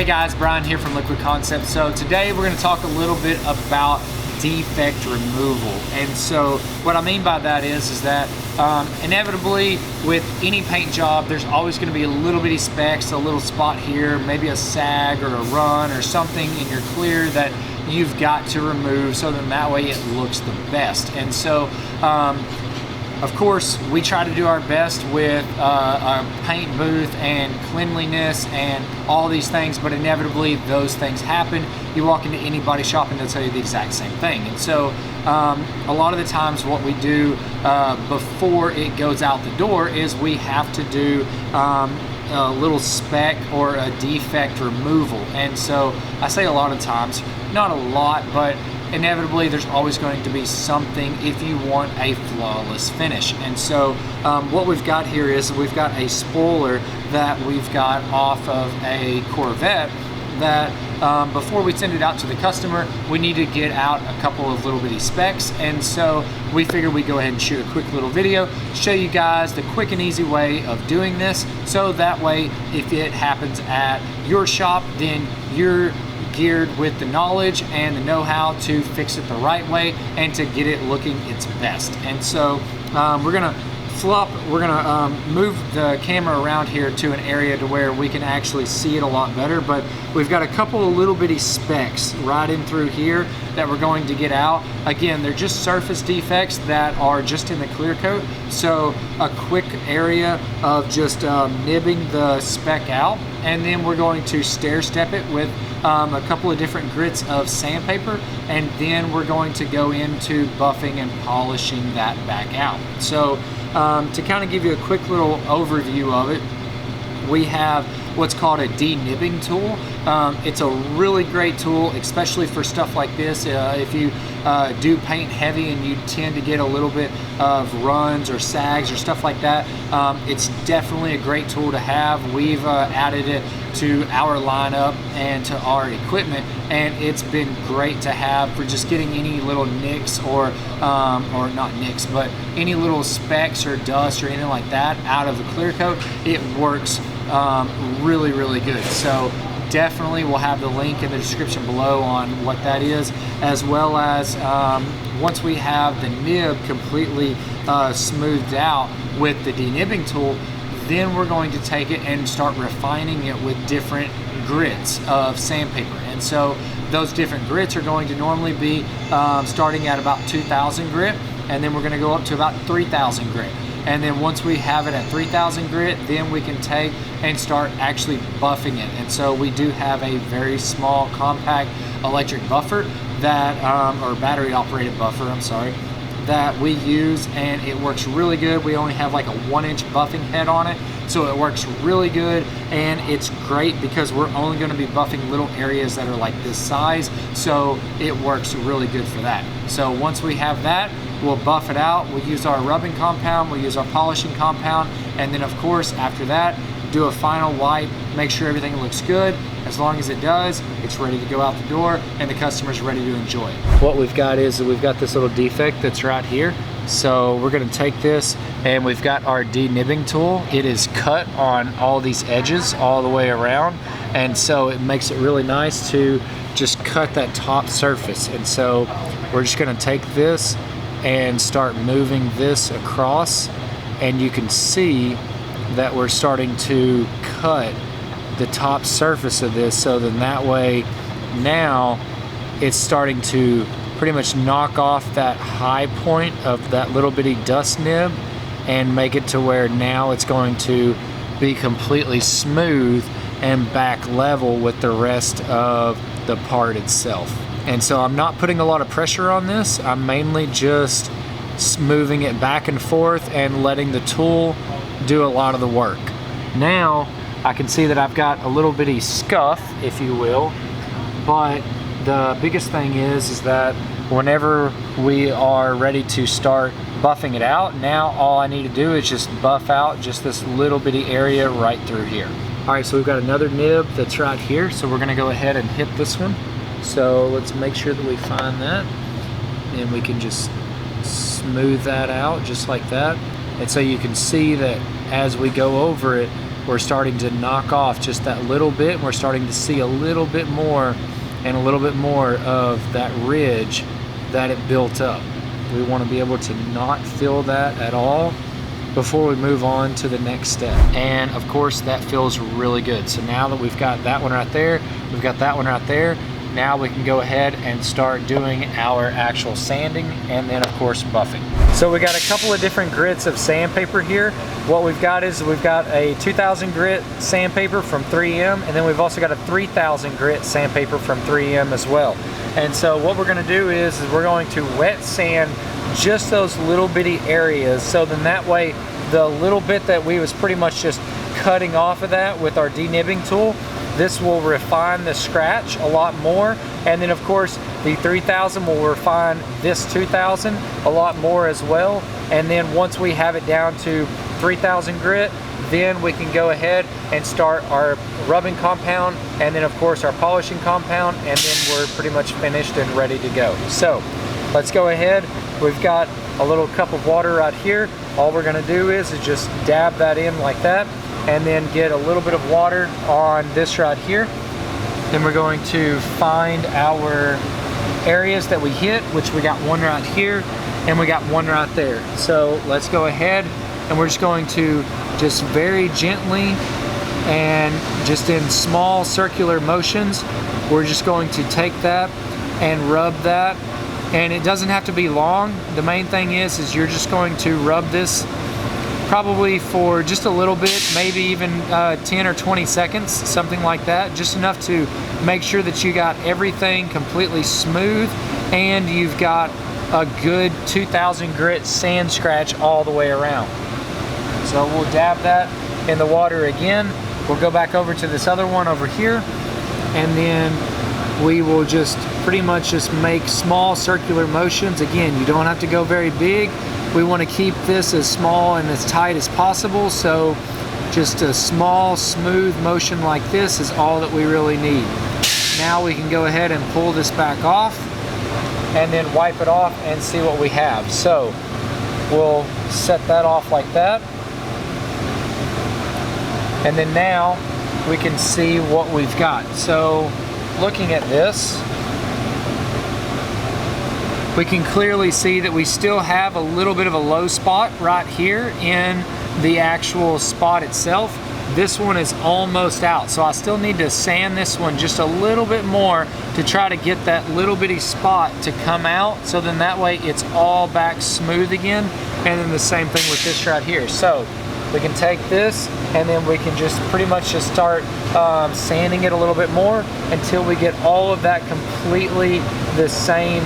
Hey guys, Bryan here from Liquid Concepts. So today we're going to talk a little bit about defect removal. And so what I mean by that is that inevitably with any paint job, there's always going to be a little bitty specks, a little spot here, maybe a sag or a run or something in your clear that you've got to remove so that way it looks the best. And so of course, we try to do our best with our paint booth and cleanliness and all these things, but inevitably those things happen. You walk into any body shop and they'll tell you the exact same thing. And so a lot of the times what we do before it goes out the door is we have to do a little speck or a defect removal. And so I say a lot of times, not a lot, but inevitably there's always going to be something if you want a flawless finish. And so what we've got here is we've got a spoiler that we've got off of a Corvette that before we send it out to the customer, we need to get out a couple of little bitty specs. And so we figured we'd go ahead and shoot a quick little video, show you guys the quick and easy way of doing this. So that way, if it happens at your shop, then you're geared with the knowledge and the know-how to fix it the right way and to get it looking its best. And so we're gonna move the camera around here to an area to where we can actually see it a lot better, but we've got a couple of little bitty specks right in through here that we're going to get out. Again, they're just surface defects that are just in the clear coat, so a quick area of just nibbing the speck out, and then we're going to stair step it with a couple of different grits of sandpaper, and then we're going to go into buffing and polishing that back out. So to kind of give you a quick little overview of it, we have what's called a denibbing tool. It's a really great tool, especially for stuff like this. If you do paint heavy and you tend to get a little bit of runs or sags or stuff like that, it's definitely a great tool to have. We've added it to our lineup and to our equipment, and it's been great to have for just getting any little nicks or not nicks, but any little specks or dust or anything like that out of the clear coat. It works really good. So definitely we'll have the link in the description below on what that is, as well as once we have the nib completely smoothed out with the denibbing tool, then we're going to take it and start refining it with different grits of sandpaper. And so those different grits are going to normally be starting at about 2,000 grit, and then we're going to go up to about 3,000 grit. And then once we have it at 3,000 grit, then we can take and start actually buffing it. And so we do have a very small, compact electric buffer that, or battery operated buffer, I'm sorry, that we use, and it works really good. We only have like a 1-inch buffing head on it, so it works really good, and it's great because we're only going to be buffing little areas that are like this size, so it works really good for that. So once we have that, we'll buff it out. We'll use our rubbing compound, we'll use our polishing compound, and then of course after that, do a final wipe, make sure everything looks good. As long as it does, it's ready to go out the door and the customer's ready to enjoy it. What we've got is we've got this little defect that's right here. So we're gonna take this, and we've got our denibbing tool. It is cut on all these edges all the way around, and so it makes it really nice to just cut that top surface. And so we're just gonna take this and start moving this across, and you can see that we're starting to cut the top surface of this, so then that way now it's starting to pretty much knock off that high point of that little bitty dust nib and make it to where now it's going to be completely smooth and back level with the rest of the part itself. And so I'm not putting a lot of pressure on this. I'm mainly just moving it back and forth and letting the tool do a lot of the work. Now I can see that I've got a little bitty scuff, if you will, but the biggest thing is that whenever we are ready to start buffing it out, now all I need to do is just buff out just this little bitty area right through here. All right, so we've got another nib that's right here, so we're gonna go ahead and hit this one. So let's make sure that we find that, and we can just smooth that out just like that. And so you can see that as we go over it, we're starting to knock off just that little bit. We're starting to see a little bit more and a little bit more of that ridge that it built up. We want to be able to not fill that at all before we move on to the next step. And of course that feels really good. So now that we've got that one right there, we've got that one right there, now we can go ahead and start doing our actual sanding and then of course buffing. So we got a couple of different grits of sandpaper here. What we've got is we've got a 2000 grit sandpaper from 3M, and then we've also got a 3000 grit sandpaper from 3M as well. And so what we're gonna do is we're going to wet sand just those little bitty areas, so then that way the little bit that we was pretty much just cutting off of that with our denibbing tool, this will refine the scratch a lot more. And then of course the 3000 will refine this 2000 a lot more as well. And then once we have it down to 3000 grit, then we can go ahead and start our rubbing compound and then of course our polishing compound, and then we're pretty much finished and ready to go. So let's go ahead. We've got a little cup of water right here. All we're gonna do is just dab that in like that, and then get a little bit of water on this right here. Then we're going to find our areas that we hit, which we got one right here and we got one right there. So let's go ahead and we're just going to just very gently and just in small circular motions, we're just going to take that and rub that. And it doesn't have to be long. The main thing is you're just going to rub this probably for just a little bit, maybe even 10 or 20 seconds, something like that. Just enough to make sure that you got everything completely smooth and you've got a good 2000 grit sand scratch all the way around. So we'll dab that in the water again. We'll go back over to this other one over here, and then we will just pretty much just make small circular motions. Again, you don't have to go very big. We want to keep this as small and as tight as possible, so just a small smooth motion like this is all that we really need. Now we can go ahead and pull this back off and then wipe it off and see what we have. So we'll set that off like that, and then now we can see what we've got. So looking at this, we can clearly see that we still have a little bit of a low spot right here in the actual spot itself. This one is almost out, so I still need to sand this one just a little bit more to try to get that little bitty spot to come out, so then that way it's all back smooth again. And then the same thing with this right here. So we can take this and then we can just pretty much just start sanding it a little bit more until we get all of that completely the same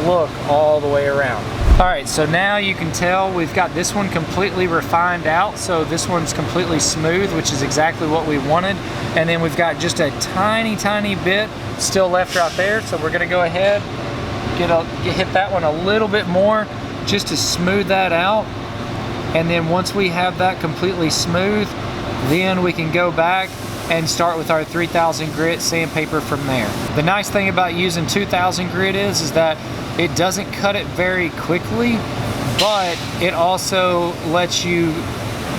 look all the way around. All right, so now you can tell we've got this one completely refined out. So this one's completely smooth, which is exactly what we wanted. And then we've got just a tiny bit still left right there. So we're gonna go ahead, hit that one a little bit more just to smooth that out. And then once we have that completely smooth, then we can go back and start with our 3000 grit sandpaper from there. The nice thing about using 2000 grit is that it doesn't cut it very quickly, but it also lets you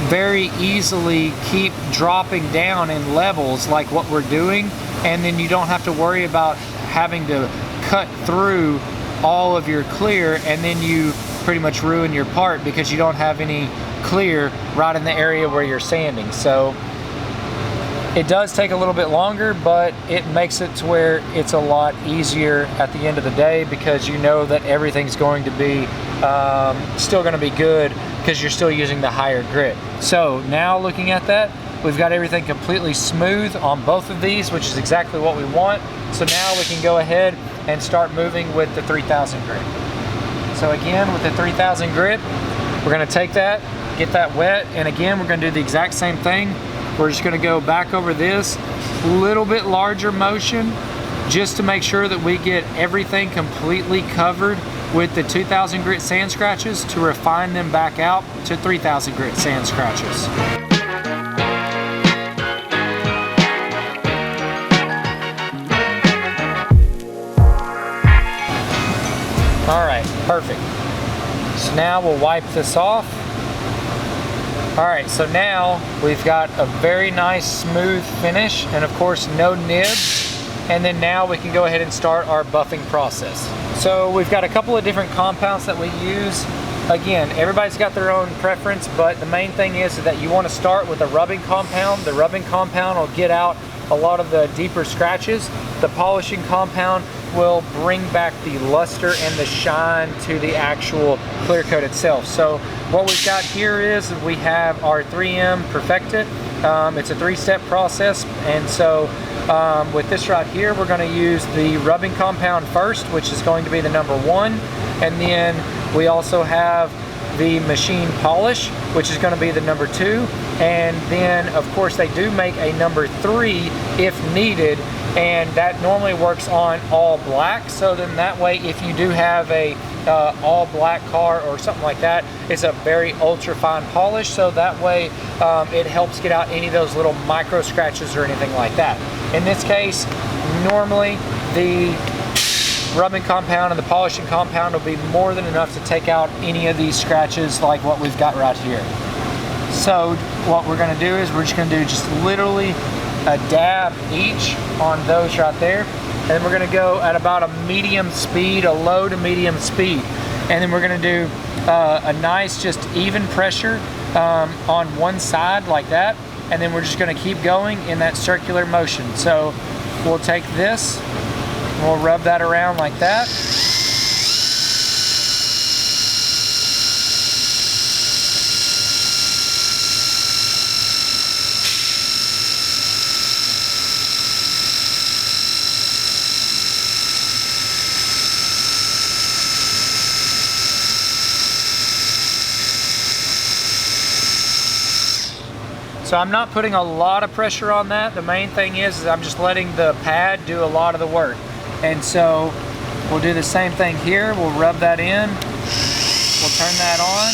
very easily keep dropping down in levels like what we're doing, and then you don't have to worry about having to cut through all of your clear and then you pretty much ruin your part because you don't have any clear right in the area where you're sanding. So it does take a little bit longer, but it makes it to where it's a lot easier at the end of the day, because you know that everything's going to be still going to be good because you're still using the higher grit. So now looking at that, we've got everything completely smooth on both of these, which is exactly what we want. So now we can go ahead and start moving with the 3000 grit. So again, with the 3000 grit, we're going to take that, get that wet, and again we're going to do the exact same thing. We're just going to go back over this little bit larger motion just to make sure that we get everything completely covered with the 2000 grit sand scratches to refine them back out to 3000 grit sand scratches. All right, perfect. So now we'll wipe this off. All right, so now we've got a very nice smooth finish, and of course no nibs. And then now we can go ahead and start our buffing process. So we've got a couple of different compounds that we use. Again, everybody's got their own preference, but the main thing is that you want to start with a rubbing compound. The rubbing compound will get out a lot of the deeper scratches. The polishing compound will bring back the luster and the shine to the actual clear coat itself. So what we've got here is we have our 3M Perfected. It's a 3-step process, and so with this right here, we're going to use the rubbing compound first, which is going to be the number 1, and then we also have the machine polish, which is going to be the number 2, and then of course they do make a number 3 if needed, and that normally works on all black. So then that way, if you do have a all black car or something like that, it's a very ultra fine polish, so that way it helps get out any of those little micro scratches or anything like that. In this case, normally the rubbing compound and the polishing compound will be more than enough to take out any of these scratches like what we've got right here. So what we're going to do is we're just going to do just literally a dab each on those right there, and we're going to go at about a medium speed, a low to medium speed, and then we're going to do a nice just even pressure on one side like that, and then we're just going to keep going in that circular motion. So we'll take this, we'll rub that around like that. So I'm not putting a lot of pressure on that. The main thing is I'm just letting the pad do a lot of the work. And so we'll do the same thing here. We'll rub that in. We'll turn that on.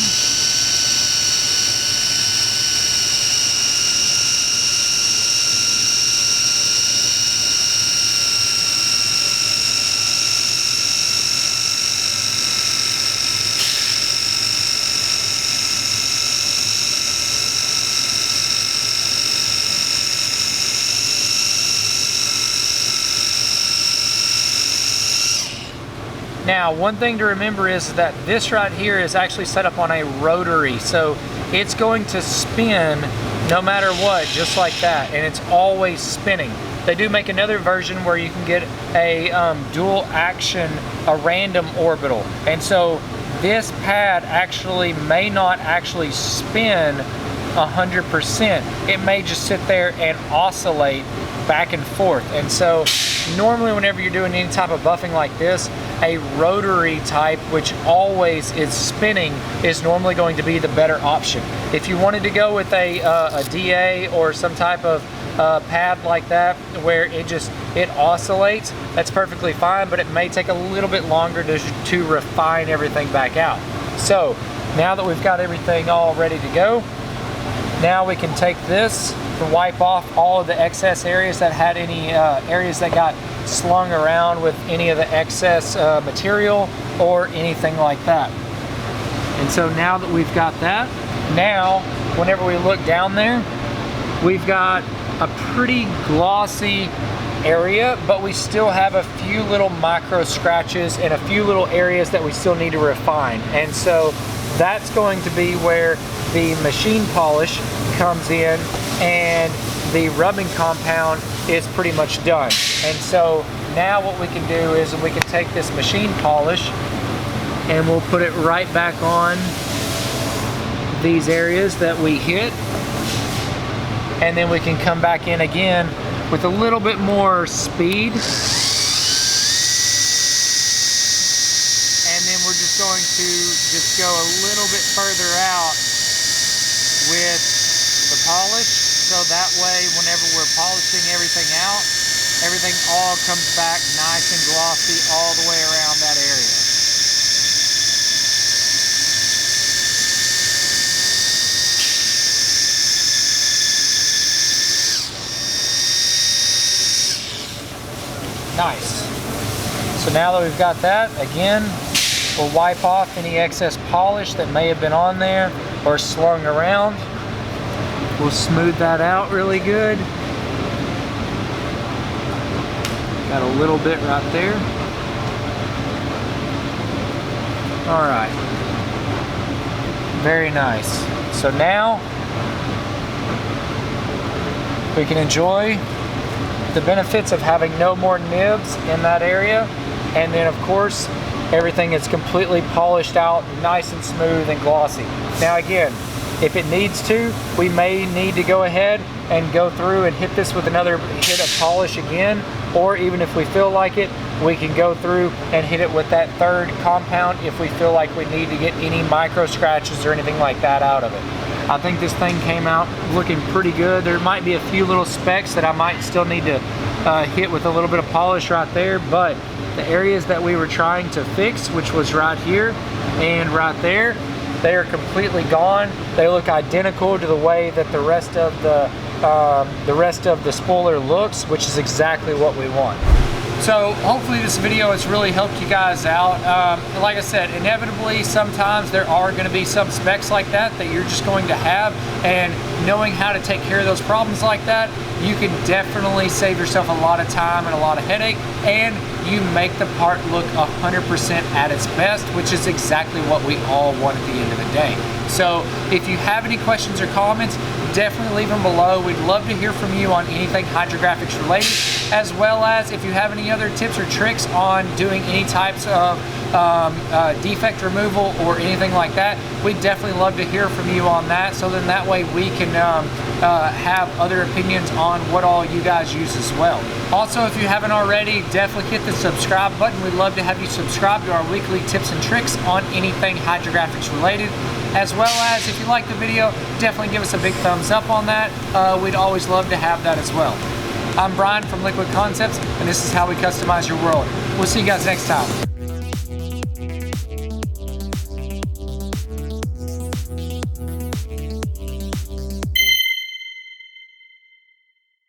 Now, one thing to remember is that this right here is actually set up on a rotary, so it's going to spin no matter what, just like that, and it's always spinning. They do make another version where you can get a dual action, a random orbital, and so this pad actually may not actually spin 100%. It may just sit there and oscillate back and forth. And so normally whenever you're doing any type of buffing like this, a rotary type, which always is spinning, is normally going to be the better option. If you wanted to go with a DA or some type of pad like that where it oscillates, that's perfectly fine, but it may take a little bit longer to refine everything back out. So now that we've got everything all ready to go, now we can take this to wipe off all of the excess areas that had any areas that got slung around with any of the excess material or anything like that. And so now that we've got that, now whenever we look down there, we've got a pretty glossy area, but we still have a few little micro scratches and a few little areas that we still need to refine. And so that's going to be where the machine polish comes in and the rubbing compound is pretty much done. And so now what we can do is we can take this machine polish and we'll put it right back on these areas that we hit, and then we can come back in again with a little bit more speed, and then we're just going to just go a little bit further out with the polish, so that way whenever we're polishing everything out, everything all comes back nice and glossy all the way around that area. Nice. So now that we've got that, again, we'll wipe off any excess polish that may have been on there or slung around. We'll smooth that out really good. Got a little bit right there. All right. Very nice. So now we can enjoy the benefits of having no more nibs in that area. And then of course, everything is completely polished out, nice and smooth and glossy. Now again, if it needs to, we may need to go ahead and go through and hit this with another hit of polish again, or even if we feel like it, we can go through and hit it with that third compound if we feel like we need to get any micro scratches or anything like that out of it. I think this thing came out looking pretty good. There might be a few little specks that I might still need to hit with a little bit of polish right there, but the areas that we were trying to fix, which was right here and right there, they are completely gone. They look identical to the way that the rest of the spoiler looks, which is exactly what we want. So hopefully this video has really helped you guys out. Like I said, inevitably sometimes there are going to be some specs like that you're just going to have, and knowing how to take care of those problems like that, you can definitely save yourself a lot of time and a lot of headache, and you make the part look 100% at its best, which is exactly what we all want at the end of the day. So if you have any questions or comments, definitely leave them below. We'd love to hear from you on anything hydrographics related, as well as if you have any other tips or tricks on doing any types of defect removal or anything like that. We'd definitely love to hear from you on that, so then that way we can have other opinions on what all you guys use as well. Also, if you haven't already, definitely hit the subscribe button. We'd love to have you subscribe to our weekly tips and tricks on anything hydrographics related. As well as, if you like the video, definitely give us a big thumbs up on that. We'd always love to have that as well. I'm Bryan from Liquid Concepts, and this is how we customize your world. We'll see you guys next time.